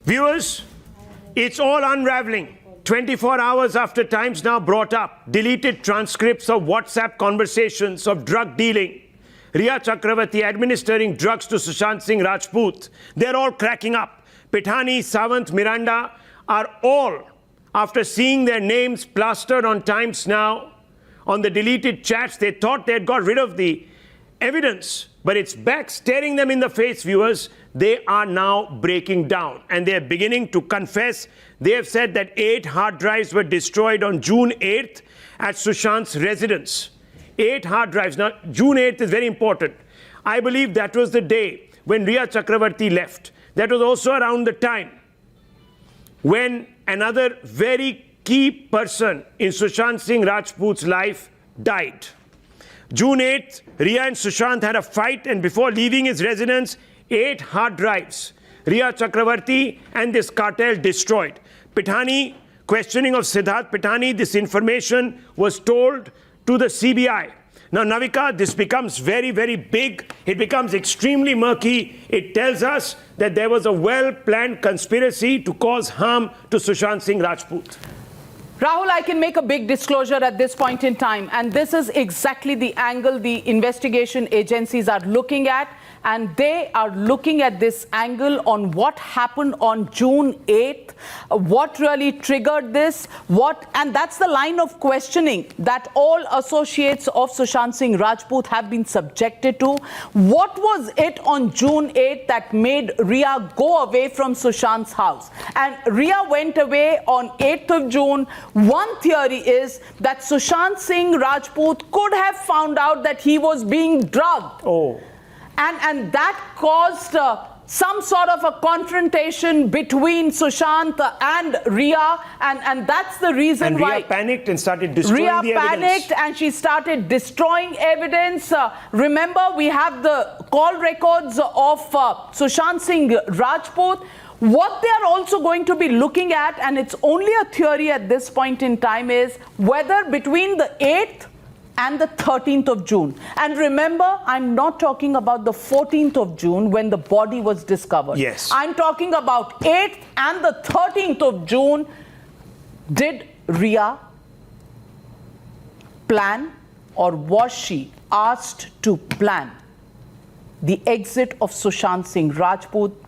Viewers, it's all unraveling. 24 hours after Times Now brought up deleted transcripts of WhatsApp conversations of drug dealing, Riya Chakravarti administering drugs to Sushant Singh Rajput, they're all cracking up. Pithani, Sawant, Miranda are all, after seeing their names plastered on Times Now, on the deleted chats, they thought they had got rid of the evidence, but it's back staring them in the face, viewers. They are now breaking down and they're beginning to confess. They have said that 8 hard drives were destroyed on June 8th at Sushant's residence. 8 hard drives. Now, June 8th is very important. I believe that was the day when Riya Chakravarti left. That was also around the time when another very key person in Sushant Singh Rajput's life died. June 8th, Riya and Sushant had a fight, and before leaving his residence, 8 hard drives, Riya Chakravarti and this cartel destroyed. Pithani, questioning of Siddharth Pithani, this information was told to the CBI. Now, Navika, this becomes very, very big. It becomes extremely murky. It tells us that there was a well-planned conspiracy to cause harm to Sushant Singh Rajput. Rahul, I can make a big disclosure at this point in time, and this is exactly the angle the investigation agencies are looking at, and they are looking at this angle on what happened on June 8th, what really triggered this, and that's the line of questioning that all associates of Sushant Singh Rajput have been subjected to. What was it on June 8th that made Riya go away from Sushant's house? And Riya went away on 8th of June. One theory is that Sushant Singh Rajput could have found out that he was being drugged. Oh. And that caused some sort of a confrontation between Sushant and Riya, and that's the reason why Riya panicked and started destroying the evidence. Riya panicked and she started destroying evidence. Remember, we have the call records of Sushant Singh Rajput. What they are also going to be looking at, and it's only a theory at this point in time, is whether between the 8th and the 13th of June. And remember, I'm not talking about the 14th of June when the body was discovered. Yes. I'm talking about 8th and the 13th of June. Did Riya plan, or was she asked to plan the exit of Sushant Singh Rajput,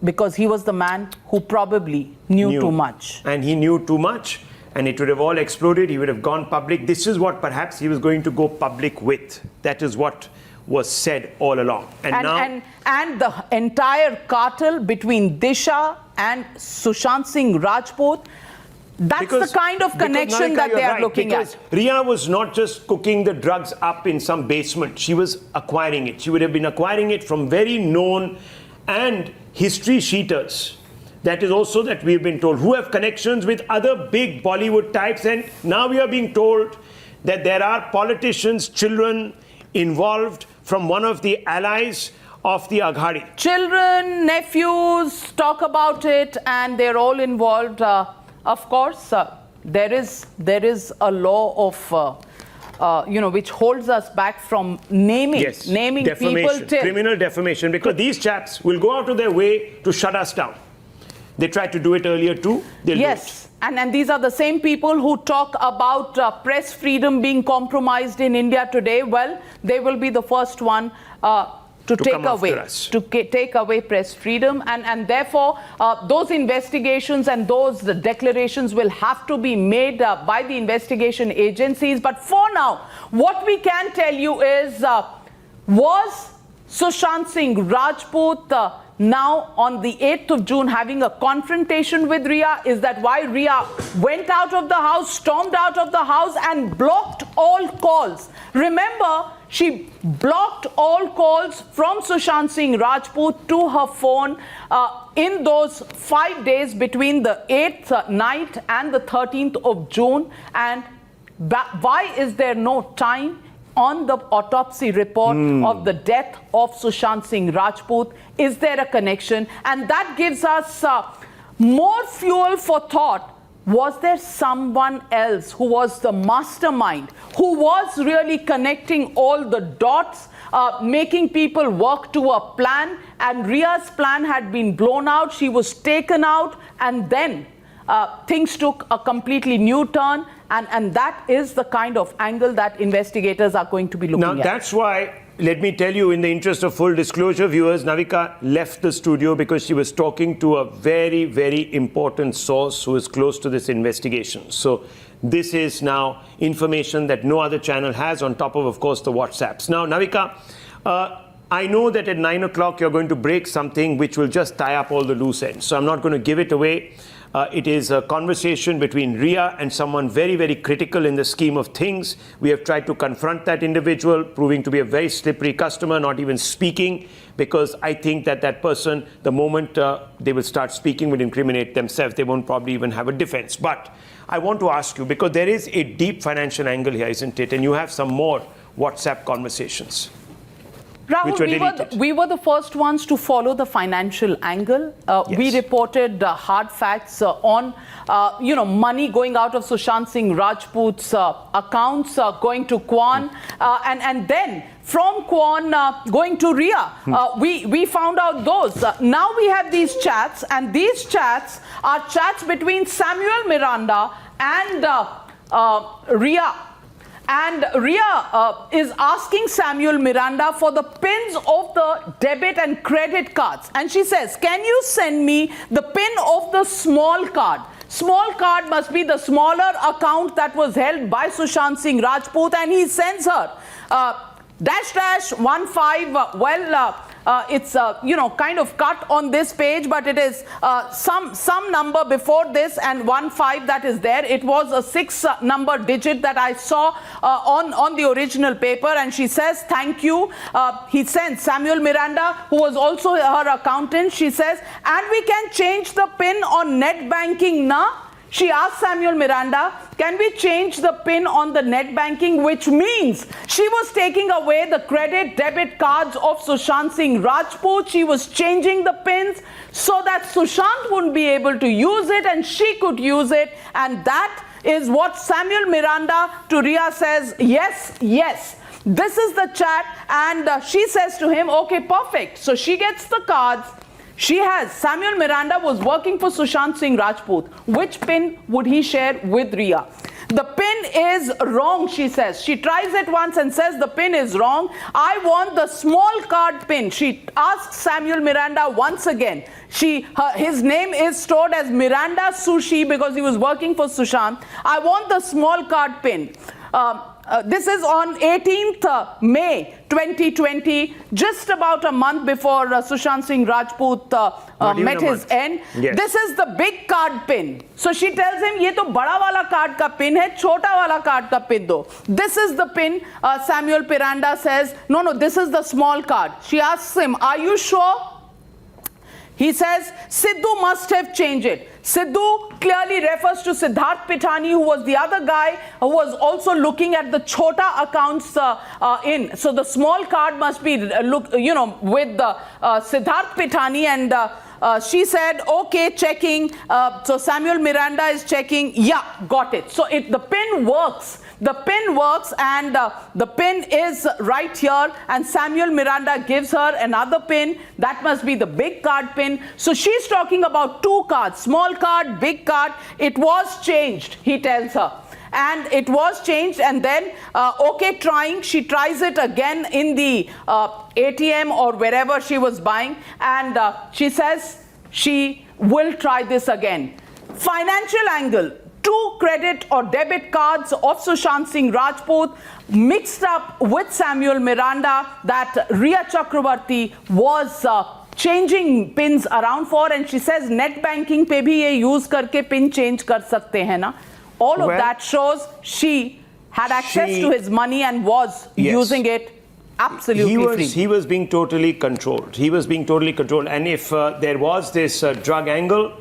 because he was the man who probably knew too much? And he knew too much. And it would have all exploded. He would have gone public. This is what perhaps he was going to go public with. That is what was said all along. And the entire cartel between Disha and Sushant Singh Rajput, that's the kind of connection that they are looking at. Riya was not just cooking the drugs up in some basement. She was acquiring it. She would have been acquiring it from very known and history sheeters. That is also that we've been told, who have connections with other big Bollywood types. And now we are being told that there are politicians' children involved from one of the allies of the Aghadi. Children, nephews, talk about it, and they're all involved. Of course, there is a law of which holds us back from naming people till criminal defamation, because these chaps will go out of their way to shut us down. They tried to do it earlier too. They'll do it. And these are the same people who talk about press freedom being compromised in India today. Well, they will be the first one to take away press freedom, and therefore those investigations and those declarations will have to be made by the investigation agencies. But for now, what we can tell you is, was Sushant Singh Rajput now on the 8th of June having a confrontation with Riya? Is that why Riya went out of the house, stormed out of the house and blocked all calls? Remember, she blocked all calls from Sushant Singh Rajput to her phone in those 5 days between the 8th night and the 13th of June. And why is there no time on the autopsy report of the death of Sushant Singh Rajput? Is there a connection? And that gives us more fuel for thought. Was there someone else who was the mastermind, who was really connecting all the dots making people work to a plan, and Ria's plan had been blown out. She was taken out, and then things took a completely new turn, and that is the kind of angle that investigators are going to be looking at. Now, that's why, let me tell you, in the interest of full disclosure, viewers, Navika left the studio because she was talking to a very, very important source who is close to this investigation. So this is now information that no other channel has, on top of course, the WhatsApps. Now, Navika, I know that at 9 o'clock you're going to break something which will just tie up all the loose ends. So I'm not going to give it away. It is a conversation between Ria and someone very, very critical in the scheme of things. We have tried to confront that individual, proving to be a very slippery customer, not even speaking, because I think that that person, the moment they will start speaking, will incriminate themselves. They won't probably even have a defense. But I want to ask you, because there is a deep financial angle here, isn't it? And you have some more WhatsApp conversations. Rahul, we were the first ones to follow the financial angle. Yes. We reported hard facts on, money going out of Sushant Singh Rajput's accounts, going to Kwan, and then from Kwan going to Ria. We found out those. Now we have these chats, and these chats are chats between Samuel Miranda and Ria. And Ria is asking Samuel Miranda for the pins of the debit and credit cards. And she says, can you send me the pin of the small card? Small card must be the smaller account that was held by Sushant Singh Rajput. And he sends her --15. It's kind of cut on this page, but it is some number before this and 15 that is there. It was a 6-number digit that I saw on the original paper, and she says thank you. He sends Samuel Miranda, who was also her accountant. She says, and we can change the pin on net banking na? She asked Samuel Miranda, can we change the pin on the net banking, which means she was taking away the credit debit cards of Sushant Singh Rajput. She was changing the pins so that Sushant wouldn't be able to use it and she could use it. And that is what Samuel Miranda to Ria says, yes, yes. This is the chat, and she says to him, okay, perfect. So she gets the cards. She has, Samuel Miranda was working for Sushant Singh Rajput. Which pin would he share with Ria? The pin is wrong, she says. She tries it once and says the pin is wrong. I want the small card pin. She asks Samuel Miranda once again. His name is stored as Miranda Sushi because he was working for Sushant. I want the small card pin. This is on 18th May 2020, just about a month before Sushant Singh Rajput met his end. Yes. This is the big card pin. So she tells him, ye to bada wala card ka pin hai, chota wala card ka pin do. This is the pin. Samuel Miranda says, no, this is the small card. She asks him, are you sure? He says, Sidhu must have changed it. Sidhu clearly refers to Siddharth Pithani, who was the other guy who was also looking at the chota accounts in. So the small card must be, with Siddharth Pithani, and she said, okay, checking. So Samuel Miranda is checking. Yeah, got it. So the pin works. The pin works, and the pin is right here, and Samuel Miranda gives her another pin. That must be the big card pin. So she's talking about two cards, small card, big card. It was changed, he tells her. And it was changed, and then, okay, trying. She tries it again in the ATM or wherever she was buying, and she says she will try this again. Financial angle. 2 credit or debit cards of Sushant Singh Rajput mixed up with Samuel Miranda that Ria Chakravarti was changing pins around for, and she says net banking pe bhi ye use karke pin change kar sakte hain na. All of that shows she had access to his money and was using it absolutely free. He was being totally controlled. He was being totally controlled, and if there was this drug angle,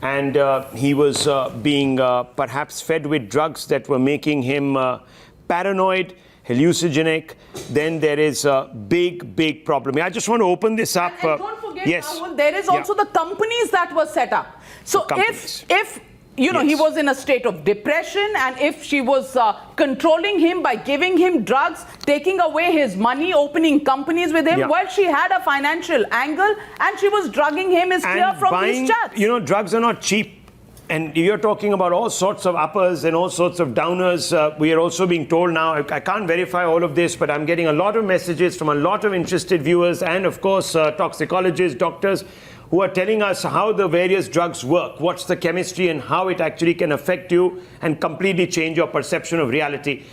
and he was being perhaps fed with drugs that were making him paranoid, hallucinogenic, then there is a big, big problem. I just want to open this up. And don't forget, Rahul, there is also the companies that were set up. So if you know, he Yes. was in a state of depression, and if she was controlling him by giving him drugs, taking away his money, opening companies with him, Yeah. well, she had a financial angle, and she was drugging him, is clear from buying, these chats. you know, drugs are not cheap. And you're talking about all sorts of uppers and all sorts of downers. We are also being told now, I can't verify all of this, but I'm getting a lot of messages from a lot of interested viewers and, of course, toxicologists, doctors, who are telling us how the various drugs work, what's the chemistry and how it actually can affect you and completely change your perception of reality.